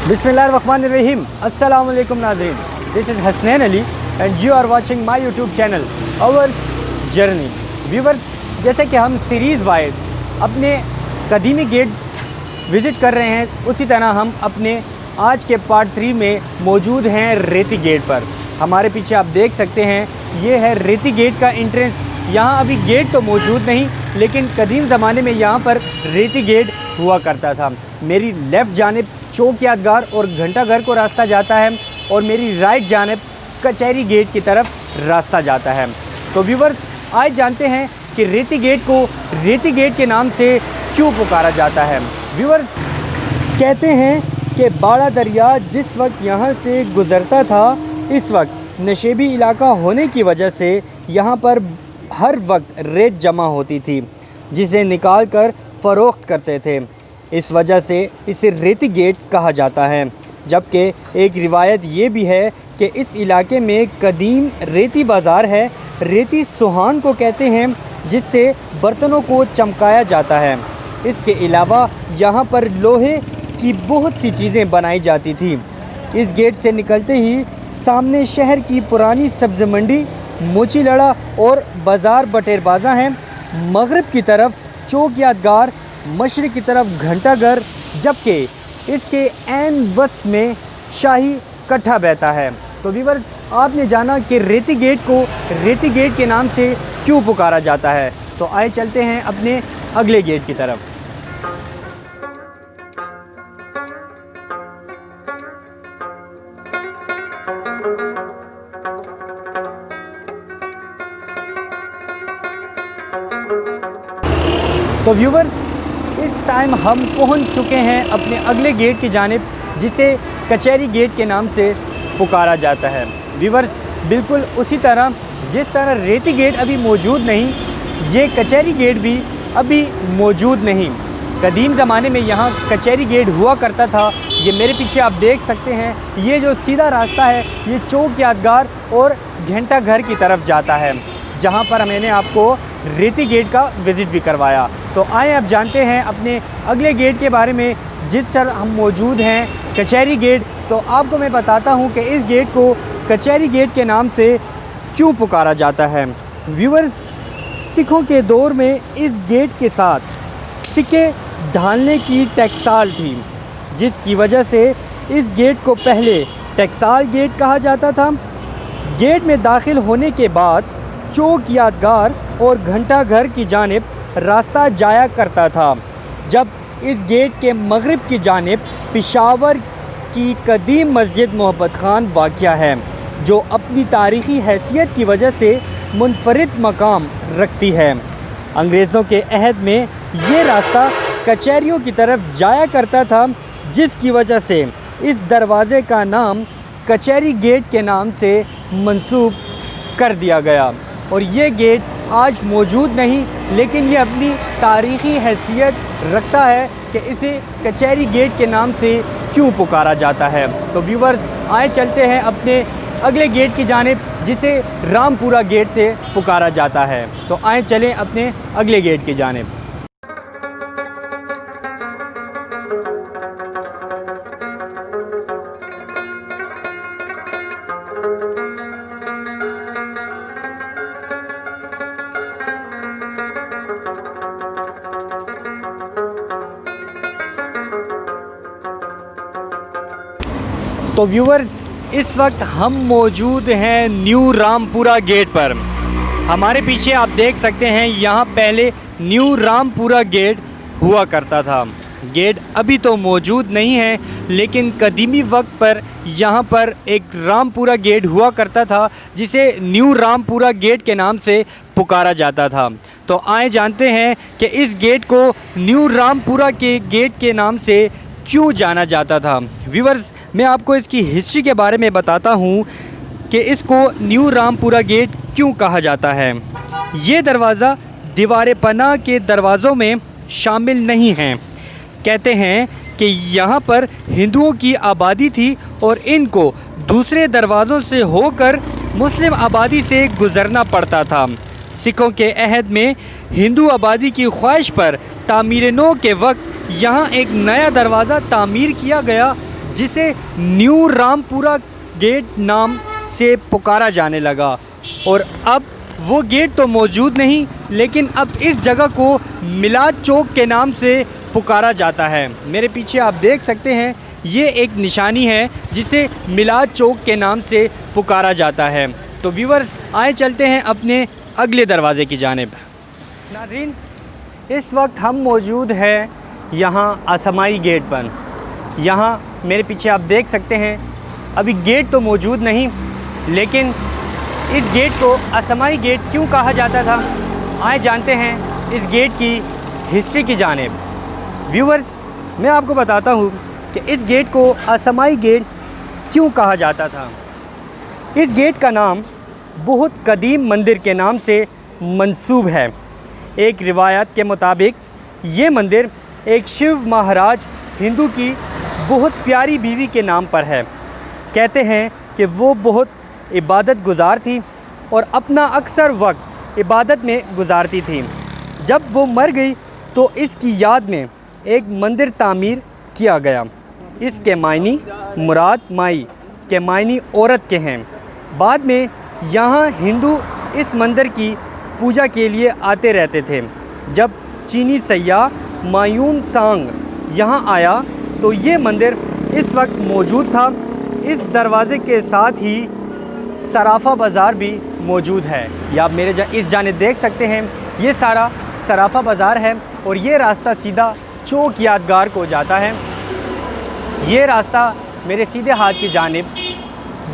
बिस्मिल्लाहिर्रहमानिर्रहीम। अस्सलाम वालेकुम नाज़रीन, this is Hasnain Ali and you are watching my YouTube channel Our Journey. Viewers, जैसे कि हम सीरीज़ वाइज अपने कदीमी गेट विज़िट कर रहे हैं, उसी तरह हम अपने आज के पार्ट 3 में मौजूद हैं रेती गेट पर। हमारे पीछे आप देख सकते हैं, ये है रेती गेट का एंट्रेंस। यहाँ अभी गेट तो मौजूद नहीं, लेकिन कदीम ज़माने में यहाँ पर रेती गेट हुआ करता था। मेरी लेफ़्ट जानिब चौक यादगार और घंटाघर को रास्ता जाता है और मेरी राइट जानिब कचहरी गेट की तरफ रास्ता जाता है। तो व्यूवर्स, आज जानते हैं कि रेती गेट को रेती गेट के नाम से क्यों पुकारा जाता है। व्यूवर्स, कहते हैं कि बाड़ा दरिया जिस वक्त यहाँ से गुज़रता था, इस वक्त नशेबी इलाका होने की वजह से यहाँ पर हर वक्त रेत जमा होती थी, जिसे निकाल कर फ़रोख्त करते थे। इस वजह से इसे रेती गेट कहा जाता है। जबकि एक रिवायत ये भी है कि इस इलाके में कदीम रेती बाज़ार है। रेती सुहान को कहते हैं, जिससे बर्तनों को चमकाया जाता है। इसके अलावा यहाँ पर लोहे की बहुत सी चीज़ें बनाई जाती थी। इस गेट से निकलते ही सामने शहर की पुरानी सब्ज़ मंडी, मोची लड़ा और बाज़ार बटेरबाज़ा हैं। मगरिब की तरफ चौक यादगार, मशरिक़ की तरफ घंटाघर, जबकि इसके ऐन वस्त में शाही कट्ठा बहता है। तो व्यूअर्स, आपने जाना कि रेती गेट को रेती गेट के नाम से क्यों पुकारा जाता है। तो आए चलते हैं अपने अगले गेट की तरफ। तो व्यूवर्स, इस टाइम हम पहुंच चुके हैं अपने अगले गेट की जानिब, जिसे कचहरी गेट के नाम से पुकारा जाता है। व्यूवर्स, बिल्कुल उसी तरह जिस तरह रेती गेट अभी मौजूद नहीं, ये कचहरी गेट भी अभी मौजूद नहीं। कदीम ज़माने में यहाँ कचहरी गेट हुआ करता था। ये मेरे पीछे आप देख सकते हैं, ये जो सीधा रास्ता है, ये चौक यादगार और घंटाघर की तरफ जाता है, जहाँ पर मैंने आपको रेती गेट का विज़िट भी करवाया। तो आए अब जानते हैं अपने अगले गेट के बारे में, जिस तरह हम मौजूद हैं कचहरी गेट। तो आपको मैं बताता हूं कि इस गेट को कचहरी गेट के नाम से क्यों पुकारा जाता है। व्यूअर्स, सिखों के दौर में इस गेट के साथ सिक्के ढालने की टकसाल थी, जिसकी वजह से इस गेट को पहले टकसाल गेट कहा जाता था। गेट में दाखिल होने के बाद चौक यादगार और घंटाघर की जानिब रास्ता जाया करता था। जब इस गेट के मगरिब की जानिब पेशावर की कदीम मस्जिद मोहब्बत खान वाक़या है, जो अपनी तारीख़ी हैसियत की वजह से मुनफरिद मकाम रखती है। अंग्रेज़ों के अहद में ये रास्ता कचहरियों की तरफ जाया करता था, जिसकी वजह से इस दरवाज़े का नाम कचहरी गेट के नाम से मंसूब कर दिया गया। और ये गेट आज मौजूद नहीं, लेकिन ये अपनी तारीख़ी हैसियत रखता है कि इसे कचहरी गेट के नाम से क्यों पुकारा जाता है। तो व्यूवर्स, आए चलते हैं अपने अगले गेट की जानिब, जिसे रामपुरा गेट से पुकारा जाता है। तो आए चलें अपने अगले गेट की जानिब। तो व्यूवर्स, इस वक्त हम मौजूद हैं न्यू रामपुरा गेट पर। हमारे पीछे आप देख सकते हैं, यहाँ पहले न्यू रामपुरा गेट हुआ करता था। गेट अभी तो मौजूद नहीं है, लेकिन कदीमी वक्त पर यहाँ पर एक रामपुरा गेट हुआ करता था, जिसे न्यू रामपुरा गेट के नाम से पुकारा जाता था। तो आए जानते हैं कि इस गेट को न्यू रामपुरा के गेट के नाम से क्यों जाना जाता था। व्यूवर्स, मैं आपको इसकी हिस्ट्री के बारे में बताता हूँ कि इसको न्यू रामपुरा गेट क्यों कहा जाता है। ये दरवाज़ा दीवार पनाह के दरवाज़ों में शामिल नहीं है। कहते हैं कि यहाँ पर हिंदुओं की आबादी थी और इनको दूसरे दरवाज़ों से होकर मुस्लिम आबादी से गुज़रना पड़ता था। सिखों के अहद में हिंदू आबादी की ख्वाहिश पर तामीर नौ के वक्त यहाँ एक नया दरवाज़ा तामीर किया गया, जिसे न्यू रामपुरा गेट नाम से पुकारा जाने लगा। और अब वो गेट तो मौजूद नहीं, लेकिन अब इस जगह को मिलाद चौक के नाम से पुकारा जाता है। मेरे पीछे आप देख सकते हैं, ये एक निशानी है जिसे मिलाद चौक के नाम से पुकारा जाता है। तो व्यूवर्स, आए चलते हैं अपने अगले दरवाज़े की जानिब। नाज़रीन, इस वक्त हम मौजूद हैं यहाँ असमाई गेट पर। यहाँ मेरे पीछे आप देख सकते हैं, अभी गेट तो मौजूद नहीं, लेकिन इस गेट को असमाई गेट क्यों कहा जाता था, आए जानते हैं इस गेट की हिस्ट्री की जानिब। व्यूवर्स, मैं आपको बताता हूँ कि इस गेट को असमाई गेट क्यों कहा जाता था। इस गेट का नाम बहुत कदीम मंदिर के नाम से मंसूब है। एक रिवायत के मुताबिक ये मंदिर एक शिव महाराज हिंदू की बहुत प्यारी बीवी के नाम पर है। कहते हैं कि वो बहुत इबादत गुजार थी और अपना अक्सर वक्त इबादत में गुजारती थी। जब वो मर गई तो इसकी याद में एक मंदिर तामीर किया गया। इसके मायनी मुराद माई के मायनी औरत के हैं। बाद में यहाँ हिंदू इस मंदिर की पूजा के लिए आते रहते थे। जब चीनी सयाह मायून सांग यहाँ आया तो ये मंदिर इस वक्त मौजूद था। इस दरवाज़े के साथ ही सराफा बाज़ार भी मौजूद है। ये आप मेरे इस जानिब देख सकते हैं, ये सारा सराफा बाज़ार है और ये रास्ता सीधा चौक यादगार को जाता है। ये रास्ता मेरे सीधे हाथ की जानिब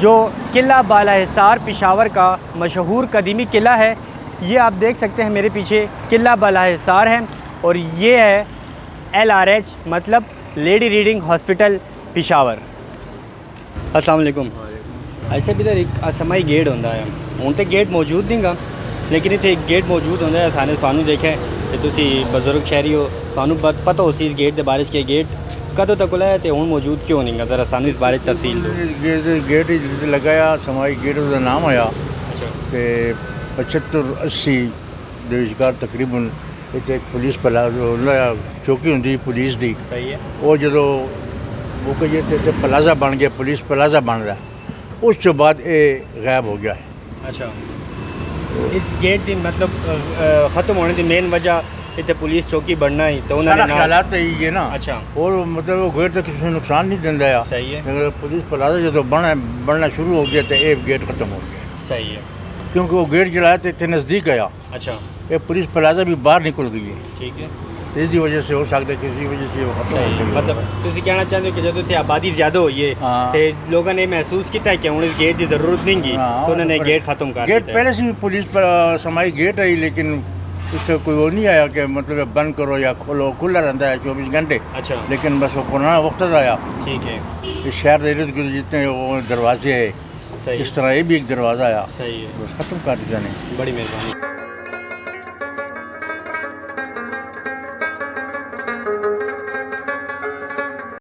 जो किला बाला हिसार पेशावर का मशहूर कदीमी किला है, ये आप देख सकते हैं मेरे पीछे किला बाला हिसार है। और ये है LRH मतलब लेडी रीडिंग हॉस्पिटल पेशावर। अस्सलाम वालेकुम। ऐसे भी एक असमाई गेट होता है, हूँ तो गेट मौजूद नहीं गा, लेकिन इतने एक गेट मौजूद होता है। सानू देखें कि तुसी बजुर्ग शहरी हो, सानू पता हो इस गेट के बारे के गेट कदों तक खुला है तो हूँ मौजूद क्यों नहीं गा, जरा सानू इस बारे तफसील दो। गेट लगाया समाई गेट का नाम आया कि 75-80 ਦੇ ਵਿਚਕਾਰ ਤਕਰੀਬਨ ਇੱਥੇ ਪੁਲਿਸ ਪਲਾਜ਼ਾ ਚੌਕੀ ਹੁੰਦੀ ਪੁਲਿਸ ਦੀ। ਸਹੀ ਹੈ। ਉਹ ਜਦੋਂ ਉਹ ਕਹੇ ਤੇ ਪਲਾਜ਼ਾ ਬਣ ਗਿਆ, ਪੁਲਿਸ ਪਲਾਜ਼ਾ ਬਣ ਰਿਹਾ, ਉਸ ਤੋਂ ਬਾਅਦ ਇਹ ਗਾਇਬ ਹੋ ਗਿਆ ਹੈ। अच्छा, इस गेट की मतलब ख़त्म होने की मेन वजह इतने पुलिस चौकी बनना ही तो उन्होंने हालात यही है ना। अच्छा, और मतलब वो गेट तो किसी को नुकसान नहीं देता है। सही है। अगर पुलिस प्लाजा जो बनना शुरू हो गया तो ये गेट ख़त्म हो गया। सही है। क्योंकि वो गेट जलाया तो इतने नज़दीक आया। अच्छा, ये पुलिस प्लाजा भी बाहर निकल गई है। ठीक है। तो इसी वजह से हो सकता है, किसी वजह से वो खत्म हो गई। मतलब तुम कहना चाहते हो कि जब इतनी आबादी ज़्यादा हुई है तो लोगों ने महसूस किया कि हूँ इस गेट की ज़रूरत नहीं की, तो उन्होंने गेट ख़त्म कर गेट पहले से भी पुलिस पर समाई गेट आई, लेकिन उससे कोई वो नहीं आया कि मतलब बंद करो या खोलो, खुला रहता है 24 घंटे। अच्छा, लेकिन बस वो पुराना वक्त आया। ठीक है। इस शहर के इर्द गिर्द जितने वो दरवाजे है, सही, इस तरह ये भी एक दरवाज़ा आया, सही है, बस ख़त्म कर दिया नहीं। बड़ी मेहरबानी।